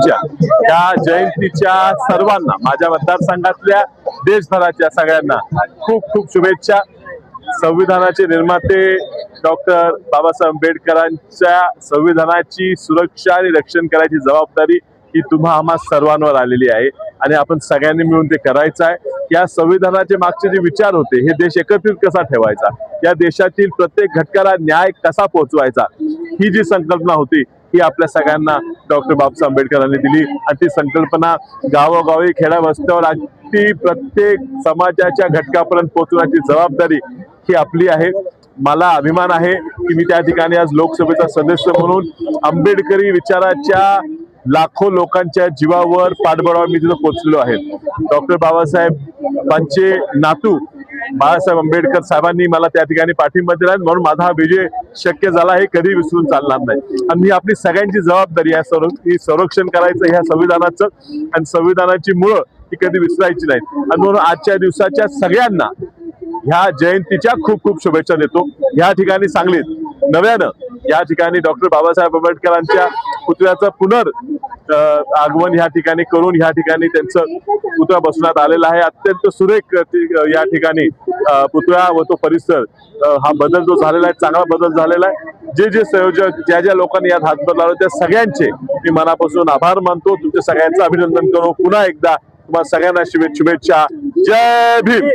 बाबासाहेबांच्या या जयंतीच्या सर्वांना, माझ्या मतदारसंघातल्या देशभराच्या सगळ्यांना खूप खूप शुभेच्छा। संविधानाचे निर्माते डॉक्टर बाबासाहेब आंबेडकरांच्या संविधानाची सुरक्षा आणि रक्षण करायची जबाबदारी ही तुम्हा आम्हा सर्वांवर आलेली आहे आणि आपण सगळ्यांनी मिळून ते करायचं आहे। या संविधानाचे मागचे जे विचार होते, हे देश एकत्रित कसा ठेवायचा, या देशातील प्रत्येक घटकाला न्याय कसा पोहोचवायचा, ही जी संकल्पना होती ही आपल्या सगळ्यांना डॉक्टर बाबासाहेब आंबेडकरांनी दिली आणि ती संकल्पना गावोगावी खेड्या वस्त्यावर अगदी प्रत्येक समाजाच्या घटकापर्यंत पोहोचवण्याची जबाबदारी ही आपली आहे। मला अभिमान आहे की मी त्या ठिकाणी आज लोकसभेचा सदस्य म्हणून आंबेडकरी विचाराच्या लाखो लोकांच्या जीवावर पाठबळावर मी तिथं पोहोचलो आहे। डॉक्टर बाबासाहेबांचे नातू बाळासाहेब आंबेडकर साहेबांनी मला त्या ठिकाणी पाठिंबा दिला म्हणून माझा हा विजय शक्य झाला, हे कधी विसरून चालणार नाही। आणि ही आपली सगळ्यांची जबाबदारी आहे संरक्षण करायचं ह्या संविधानाचं, आणि संविधानाची मुळं ही कधी विसरायची नाहीत। आणि म्हणून आजच्या दिवसाच्या सगळ्यांना ह्या जयंतीच्या खूप खूप शुभेच्छा देतो। या ठिकाणी सांगलीत नव्यानं या ठिकाणी डॉक्टर बाबासाहेब आंबेडकरांच्या पुतळ्याचं आगमन या ठिकाणी करून या ठिकाणी त्यांचं पुतळा बसवण्यात आलेला आहे। अत्यंत सुरेख या ठिकाणी पुतळा व तो परिसर हा बदल जो झालेला आहे, चांगला बदल झालेला आहे। जे जे संयोजक ज्या ज्या लोकांनी यात हातभार लावला त्या सगळ्यांचे मी मनापासून आभार मानतो। तुमच्या सगळ्यांचं अभिनंदन करू। पुन्हा एकदा तुम्हाला सगळ्यांना शुभेच्छा। जय भीम।